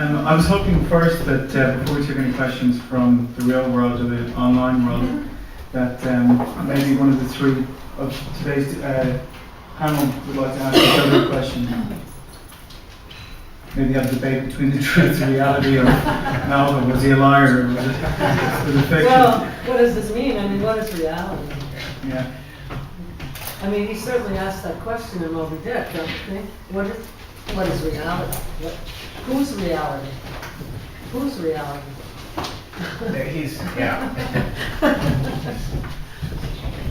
I was hoping first that before we took any questions from the real world or the online world, that maybe one of the three of today's panel would like to ask each other a question. Maybe have a debate between the truth and reality of Malcolm. Was he a liar or was it fiction? Well, what does this mean? I mean, what is reality? Yeah. I mean, he certainly asked that question in Moby Dick, don't you think? What is reality? Whose reality? Whose reality?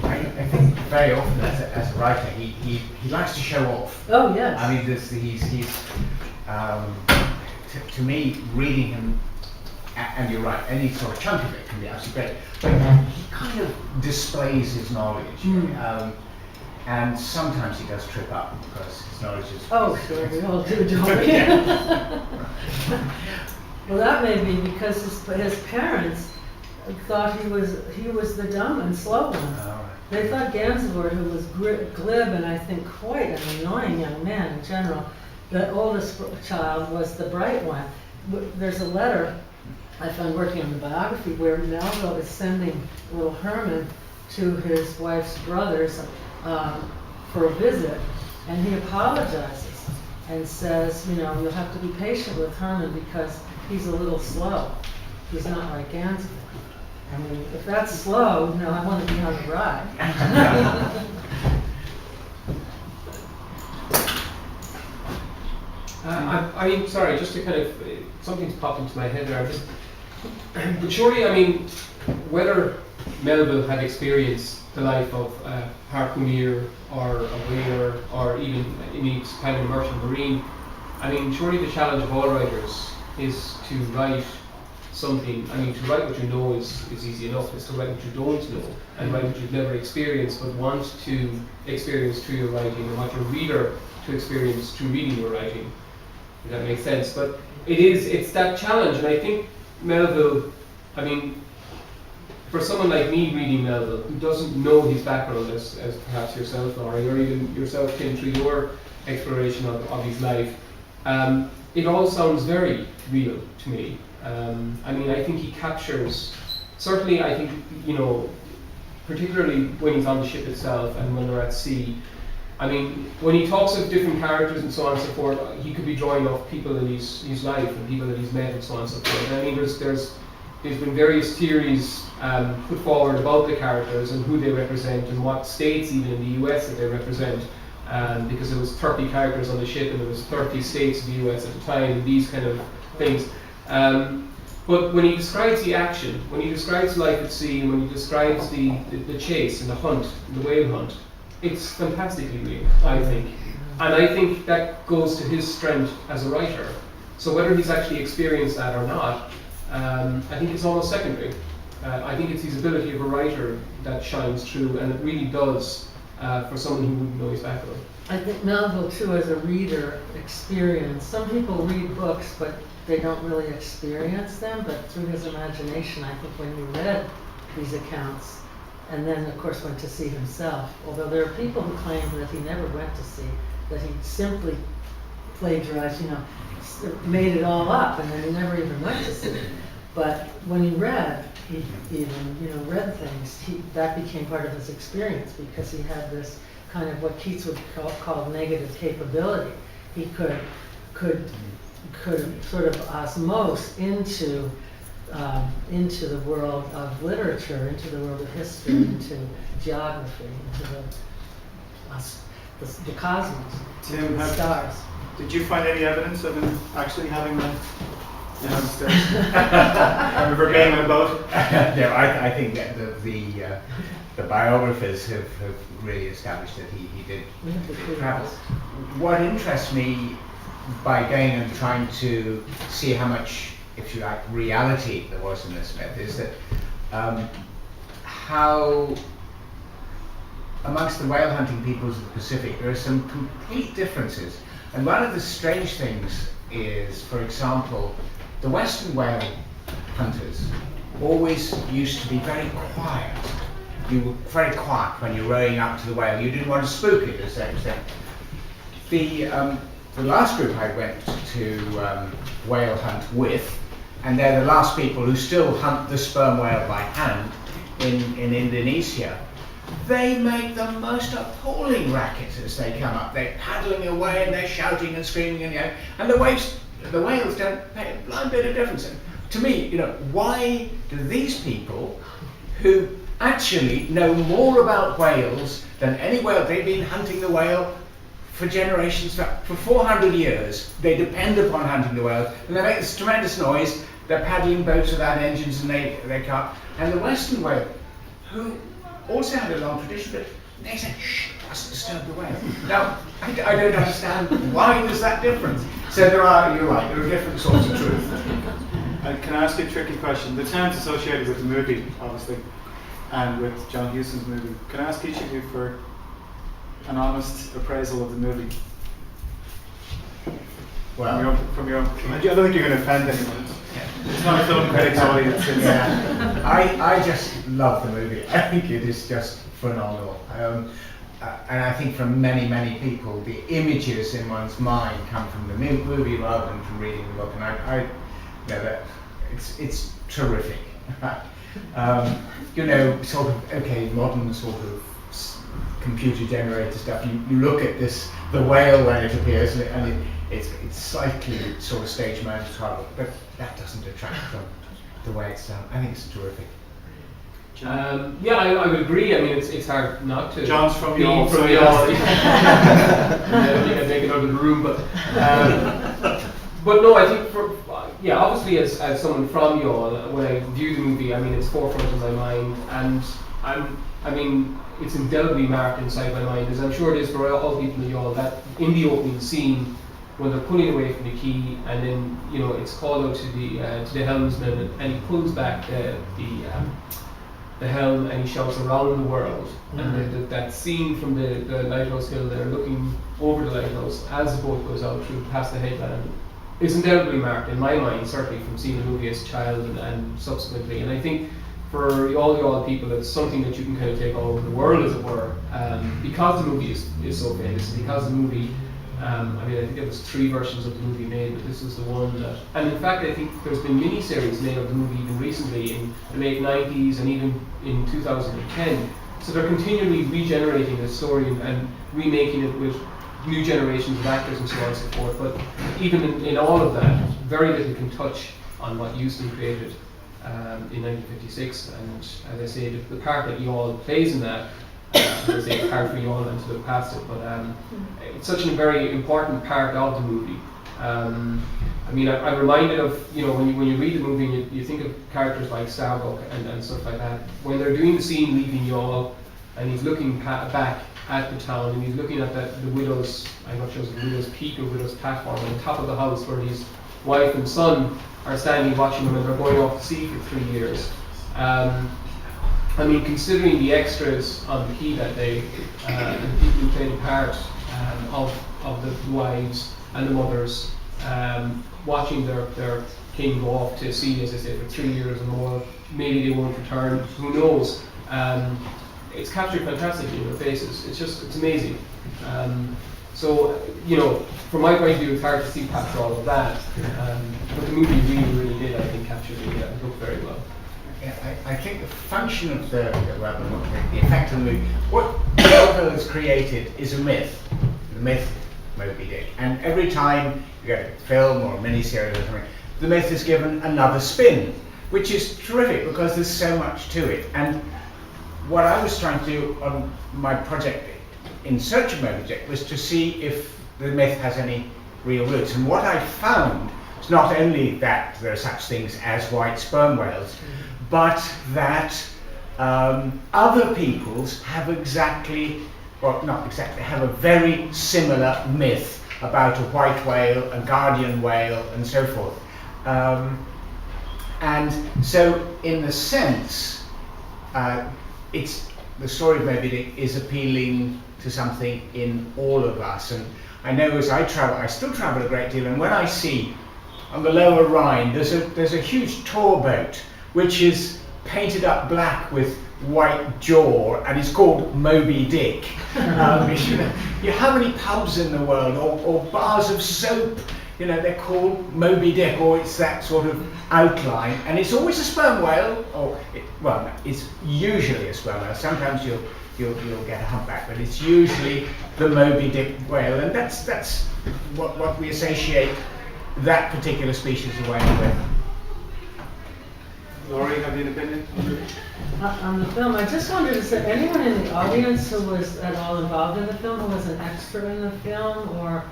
I think very often as a writer, he likes to show off. Oh yes. I mean, to me, reading him, and you're right, any sort of chunk of it can be absolutely great, but he kind of displays his knowledge. And sometimes he does trip up because his knowledge is... Oh, sure, we all do, don't we? Well, that may be because his parents thought he was the dumb and slow one. Right. They thought Gansevoort, who was glib and I think quite an annoying young man in general, the oldest child was the bright one. There's a letter I found working on the biography where Melville is sending little Herman to his wife's brothers for a visit, and he apologizes and says, you know, you'll have to be patient with Herman because he's a little slow. He's not like Gansevoort. I mean, if that's slow, you know, I want to be on the ride. I mean, sorry, just to kind of, something's popped into my head there. But surely, I mean, whether Melville had experienced the life of a harpooner or a whaler or even any kind of merchant marine, I mean, surely the challenge of all writers is to write something. I mean, to write what you know is easy enough. It's to write what you don't know and write what you've never experienced but want to experience through your writing, and want your reader to experience through reading your writing. If that makes sense. But it's that challenge, and I think Melville, I mean, for someone like me reading Melville, who doesn't know his background as perhaps yourself, Laurie, or even yourself, Tim, through your exploration of his life, it all sounds very real to me. I mean, I think he captures, certainly I think, you know, particularly when he's on the ship itself and when they're at sea, I mean, when he talks of different characters and so on and so forth, he could be drawing off people in his life and people that he's met and so on and so forth. I mean, there's been various theories put forward about the characters and who they represent and what states even in the US that they represent, because there was 30 characters on the ship and there was 30 states in the US at the time, these kind of things. But when he describes the action, when he describes life at sea, and when he describes the chase and the hunt, the whale hunt, it's fantastically real, I think. And I think that goes to his strength as a writer. So whether he's actually experienced that or not, I think it's almost secondary. I think it's his ability of a writer that shines through, and it really does for someone who wouldn't know his background. I think Melville, too, as a reader, experience. Some people read books, but they don't really experience them. But through his imagination, I think when he read these accounts, and then, of course, went to sea himself, although there are people who claim that he never went to sea, that he simply plagiarized, you know, made it all up, and then he never even went to sea. But when he read, he even, you know, read things, that became part of his experience, because he had this kind of what Keats would call negative capability. He could sort of osmose into the world of literature, into the world of history, into geography, into the cosmos, Tim, the stars. did you find any evidence of him actually having the United States? I remember being on a boat. No, I think that the biographers have really established that he did travel. What interests me by going and trying to see how much, if you like, reality there was in this myth is that how amongst the whale hunting peoples of the Pacific there are some complete differences. And one of the strange things is, for example, the Western whale hunters always used to be very quiet. You were very quiet when you're rowing up to the whale. You didn't want to spook it, as they say. The last group I went to whale hunt with, and they're the last people who still hunt the sperm whale by hand in Indonesia. They make the most appalling racket as they come up. They're paddling away and they're shouting and screaming, and the whales don't pay a blind bit of difference. And to me, why do these people, who actually know more about whales than any whale, they've been hunting the whale for generations, for 400 years, they depend upon hunting the whales, and they make this tremendous noise. They're paddling boats without engines and they can't. And the Western whale, who also had a long tradition, but they said, shh, mustn't disturb the whale. Now, I don't understand why there's that difference. So you're right, there are different sorts of truth. Can I ask you a tricky question? The town's associated with the movie, obviously, and with John Huston's movie. Can I ask each of you for an honest appraisal of the movie? Well, from your own. I don't think you're going to offend anyone. It's not a film critics audience. Yeah. I just love the movie. I think it is just phenomenal. And I think for many, many people, the images in one's mind come from the movie rather than from reading the book. And it's terrific. Sort of modern sort of computer generated stuff. You look at the whale when it appears, and it's slightly sort of stage managed horrible, but that doesn't detract from the way it's done. I think it's terrific. I would agree. I mean, it's hard not to. John's from Youghal. From Youghal. I don't think I'd make it out of the room, but no, I think obviously as someone from Youghal, when I view the movie, I mean, it's forefront of my mind, and it's indelibly marked inside my mind, as I'm sure it is for all people in Youghal, that in the opening scene, when they're pulling away from the quay, and then it's called out to the helmsman, and he pulls back the helm and he shouts around the world, and that scene from the lighthouse hill there, looking over the lighthouse as the boat goes out through past the headland, is indelibly marked in my mind, certainly from seeing the movie as a child and subsequently. And I think for all Youghal people, it's something that you can kind of take all over the world, as it were, because the movie is so famous, because the movie, I think there was 3 versions of the movie made, but this was the one that, and in fact I think there's been mini-series made of the movie even recently in the late 90s and even in 2010. So they're continually regenerating the story and remaking it with new generations of actors and so on and so forth. But even in all of that, very little can touch on what Huston created in 1956. And as I say, the part that Youghal plays in that, as I say, it's hard for Youghal to look past it, but it's such a very important part of the movie. I'm reminded of, when you read the movie and you think of characters like Starbuck and stuff like that, when they're doing the scene leaving Youghal and he's looking back at the town and he's looking at the widow's, I'm not sure if it's the widow's peak or widow's platform on the top of the house where his wife and son are standing watching him and they're going off to sea for 3 years. Considering the extras on the quay that day, the people who played a part of the wives and the mothers, watching their king go off to sea, as I say, for 3 years or more, maybe they won't return, who knows. It's captured fantastically in their faces. It's amazing. From my point of view, it's hard to see capture all of that, but the movie really did, I think, capture the book very well. Yeah, I think the function of the effect of the movie, what Melville has created is a myth. The myth Moby Dick. And every time you get a film or a miniseries or something, the myth is given another spin, which is terrific because there's so much to it. And what I was trying to do on my project in search of Moby Dick was to see if the myth has any real roots. And what I found is not only that there are such things as white sperm whales, but that other peoples have have a very similar myth about a white whale, a guardian whale, and so forth. And so, in a sense, it's the story of Moby Dick is appealing to something in all of us. And I know as I travel, I still travel a great deal, and when I see on the lower Rhine, there's a huge tour boat which is painted up black with white jaw and is called Moby Dick. How many pubs in the world or bars of soap you know, they're called Moby Dick, or it's that sort of outline, and it's always a sperm whale, or well, it's usually a sperm whale. Sometimes you'll get a humpback, but it's usually the Moby Dick whale, and that's what we associate that particular species of whale with. Laurie, have you an opinion? On the film, I just wondered, is there anyone in the audience who was at all involved in the film, who was an extra in the film, or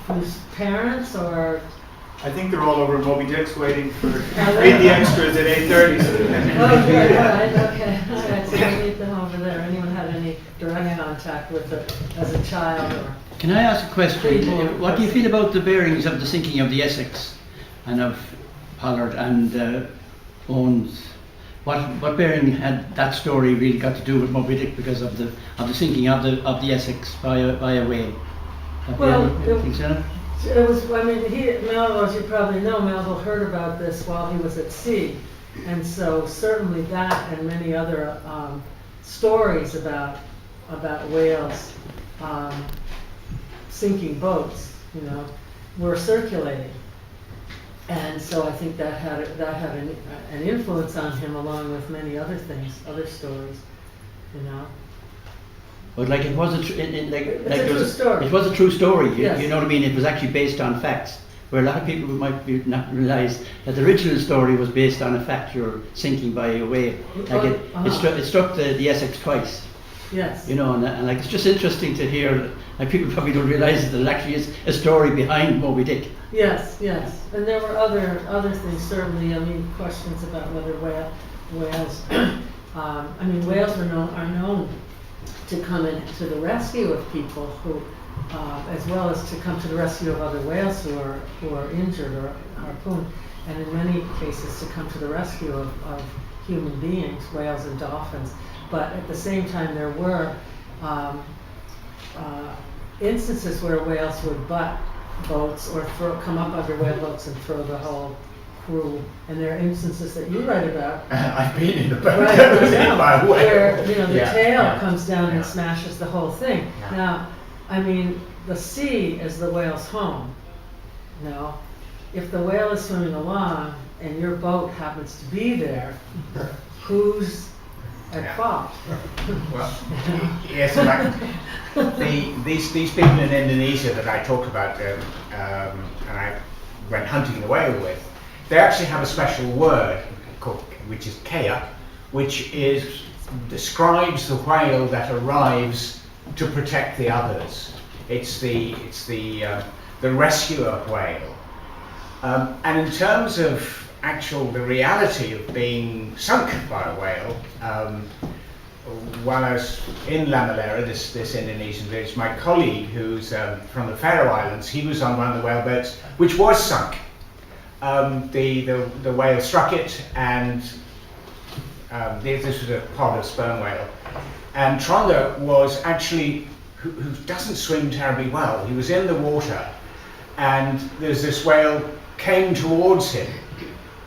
whose parents, or? I think they're all over Moby Dick's waiting for read the extras at 8:30. So Okay, all right, so we'll meet them over there. Anyone had any direct contact with it as a child, or? Can I ask a question? Please. What do you feel about the bearings of the sinking of the Essex and of Pollard and Owens? What bearing had that story really got to do with Moby Dick because of the sinking of the Essex by a whale? Well, Think so? it was. I mean, Melville, as you probably know, Melville heard about this while he was at sea, and so certainly that and many other stories about whales sinking boats, you know, were circulating. And so I think that had an influence on him, along with many other things, other stories, you know. But like it was a true story. It was a true story. Yes. You know what I mean? It was actually based on facts. Where a lot of people might not realise that the original story was based on a fact, you're sinking by a whale. Like it struck the Essex twice. Yes. You know, and like it's just interesting to hear. Like people probably don't realise that there actually is a story behind Moby Dick. Yes, yes, and there were other things certainly. I mean, questions about whether whales. I mean, whales are known to come in to the rescue of people who, as well as to come to the rescue of other whales who are injured or harpooned, and in many cases to come to the rescue of human beings, whales and dolphins. But at the same time, there were instances where whales would butt boats or come up under whaleboats and throw the whole crew. And there are instances that you write about. I've been in a boat Right, that was hit by a whale. where the Yeah, tail yeah, comes down yeah. and smashes the whole thing. Yeah. Now, I mean, the sea is the whale's home. Now, if the whale is swimming along and your boat happens to be there, who's at Yeah. fault? Well, yes, in fact, these people in Indonesia that I talked about, and I went hunting the whale with, they actually have a special word called, which is kea, which describes the whale that arrives to protect the others. It's the rescuer whale. And in terms of the reality of being sunk by a whale, while I was in Lamalera, this Indonesian village, my colleague who's from the Faroe Islands, he was on one of the whale boats which was sunk. The whale struck it, and this was a pod of sperm whale. And Tronda was actually, who doesn't swim terribly well, he was in the water, and there's this whale came towards him,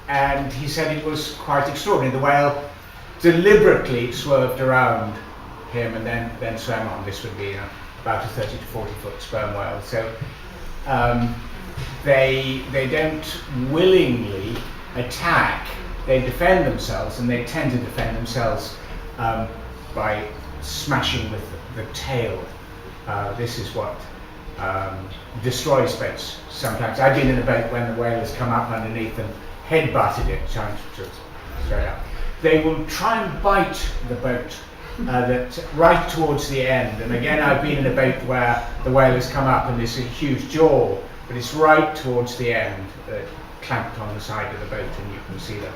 and he said it was quite extraordinary. The whale deliberately swerved around him and then swam on. This would be about a 30 to 40 foot sperm whale. So they don't willingly attack, they defend themselves, and they tend to defend themselves by smashing with the tail. This is what destroys boats sometimes. I've been in a boat when the whale has come up underneath and head-butted it, trying to throw it up. They will try and bite the boat that right towards the end. And again, I've been in a boat where the whale has come up and there's a huge jaw, but it's right towards the end, clamped on the side of the boat, and you can see the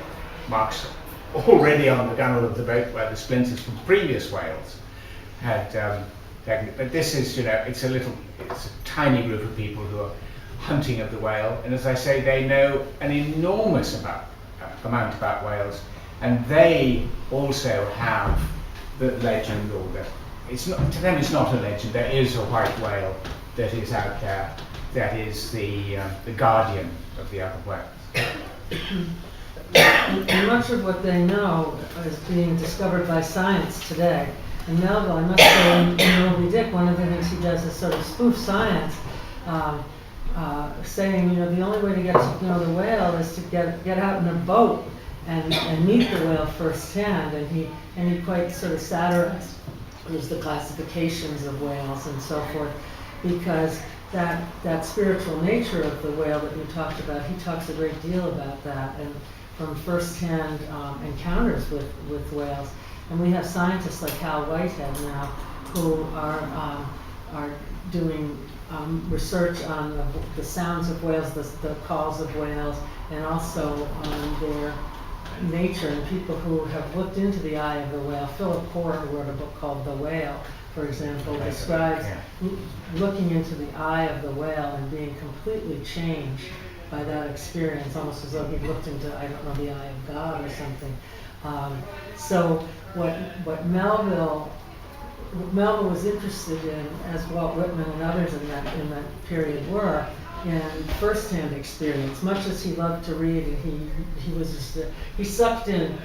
marks already on the gunwale of the boat where the splinters from previous whales had taken it. But this is, it's a tiny group of people who are hunting of the whale, and as I say, they know an enormous amount about whales, and they also have the legend, or to them it's not a legend. There is a white whale that is out there, that is the guardian of the other whales. And much of what they know is being discovered by science today. And Melville, I must say, in Moby Dick, one of the things he does is sort of spoof science. saying, the only way to get to know the whale is to get out in a boat and meet the whale firsthand. And he quite sort of satirized the classifications of whales and so forth, because that spiritual nature of the whale that you talked about, he talks a great deal about that, and from firsthand encounters with whales. And we have scientists like Hal Whitehead now who are doing research on the sounds of whales, the calls of whales, and also on their nature, and people who have looked into the eye of the whale. Philip Hoare, who wrote a book called The Whale, for example, describes looking into the eye of the whale and being completely changed by that experience, almost as though he looked into, I don't know, the eye of God or something. So what Melville was interested in, as Walt Whitman and others in that period were, in first-hand experience. Much as he loved to read, and he sucked in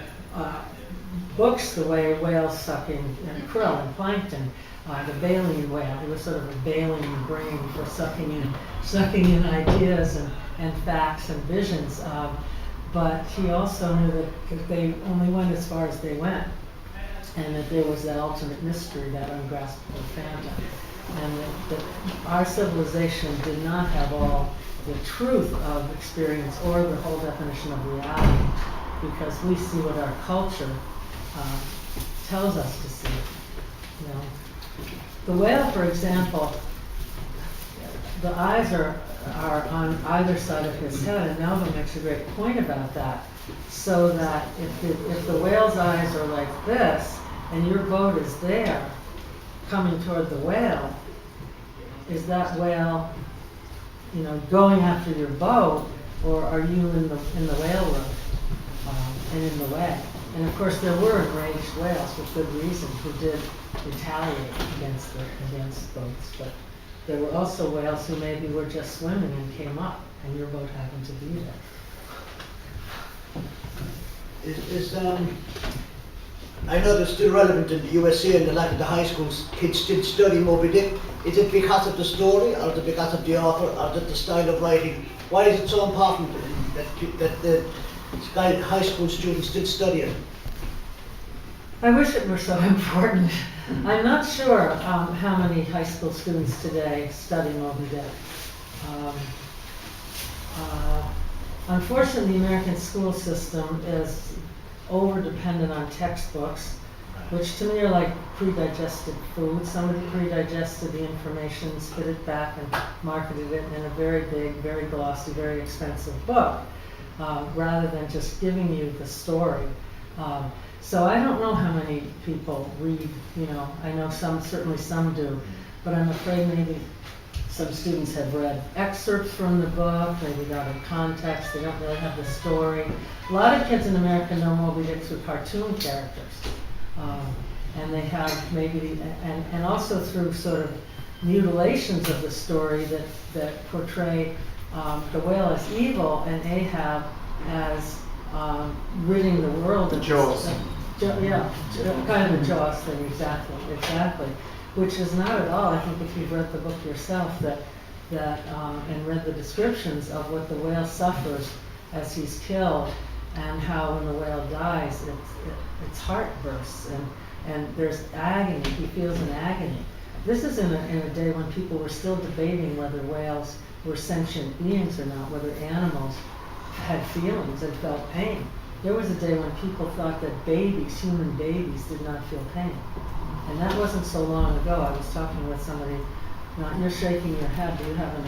books the way whales suck in krill and plankton. The baleen whale, he was sort of a baleen brain for sucking in ideas and facts and visions. But he also knew that they only went as far as they went, and that there was that ultimate mystery, that ungraspable phantom. And that our civilization did not have all the truth of experience or the whole definition of reality, because we see what our culture tells us to see. The whale, for example, the eyes are on either side of his head, and Melville makes a great point about that. So that if the whale's eyes are like this, and your boat is there, coming toward the whale, is that whale, going after your boat, or are you in the whale room and in the way? And of course, there were enraged whales with good reason who did retaliate against boats, but there were also whales who maybe were just swimming and came up, and your boat happened to be there. I know they're still relevant in the USA, and a lot of the high schools, kids still study Moby Dick. Is it because of the story, or is it because of the author, or is it the style of writing? Why is it so important that the high school students still study it? I wish it were so important. I'm not sure how many high school students today study Moby Dick. Unfortunately, the American school system is over-dependent on textbooks, which to me are like pre-digested food. Somebody pre-digested the information, spit it back, and marketed it in a very big, very glossy, very expensive book, rather than just giving you the story. So I don't know how many people read, I know certainly some do, but I'm afraid maybe some students have read excerpts from the book, maybe got in context, they don't really have the story. A lot of kids in America know Moby Dick through cartoon characters. And they have maybe, and also through sort of mutilations of the story that portray the whale as evil and Ahab as ridding the world of Jaws. Kind of a Jaws thing, exactly. Which is not at all, I think if you've read the book yourself, and read the descriptions of what the whale suffers as he's killed, and how when the whale dies, its heart bursts, and there's agony, he feels an agony. This is in a day when people were still debating whether whales were sentient beings or not, whether animals had feelings and felt pain. There was a day when people thought that human babies, did not feel pain. And that wasn't so long ago. I was talking with somebody, you're shaking your head, do you have an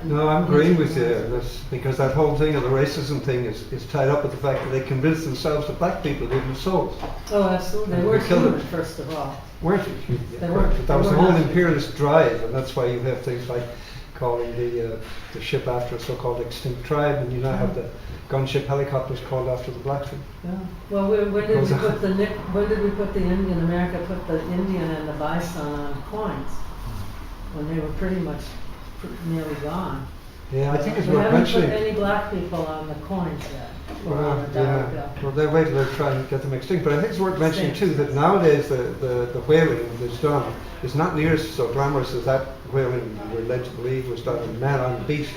No, I'm agreeing with you, that's because that whole thing of the racism thing is tied up with the fact that they convinced themselves that black people didn't souls. Oh, absolutely. They were human, first of all. Weren't They weren't. But that was the whole imperialist drive, and that's why you have things like calling the ship after a so-called extinct tribe, and you now have the gunship helicopters called after the Blackfeet. Yeah. Well, when did we put the Indian? America put the Indian and the bison on coins when they were pretty much nearly gone. Yeah, I think it's we worth haven't mentioning. put any black people on the coins yet. Or on the dollar bill. Well, they wait till they try and get them extinct. But I think it's worth mentioning too that nowadays the whaling that's done is not near so glamorous as that whaling, we're led to believe, was that a man on the beach.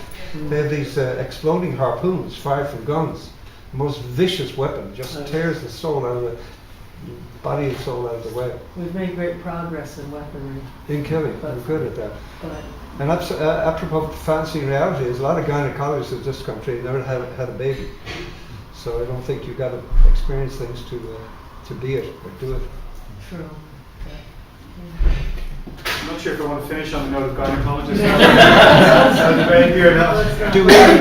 They have these exploding harpoons fired from guns. The most vicious weapon, just tears the soul out of the body and soul out of the whale. We've made great progress in weaponry, In killing, we're good at that. but And apropos fancy reality, there's a lot of gynecologists in this country never had a baby. So I don't think you've got to experience things to be it or do it. true. I'm not sure if I want to finish on the note of gynecologists. I'll debate here now.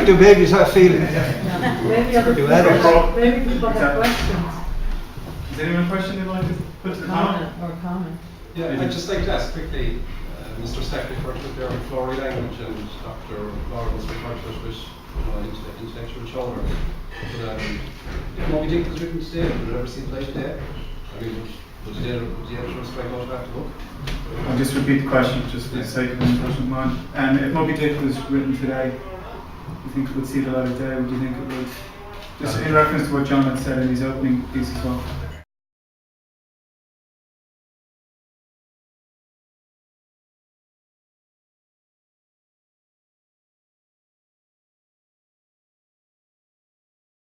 Do babies have feelings? Yeah, maybe other Do people, adults? maybe people have Exactly. questions, Is anyone a question they'd like to put to the panel? comment. Yeah, I'd just like to ask quickly, Mr. Stack referred to it there on Flory language, and Dr. Lawrence referred to it with intellectual shoulder. But Moby Dick was written today, would it ever see the light of day? I mean, would the editor strike out about the book? I'll just repeat the question, just for the sake of discussion mind. If Moby Dick was written today, do you think it would see the light of day, or do you think it would? Just in reference to what John had said in his opening piece as well.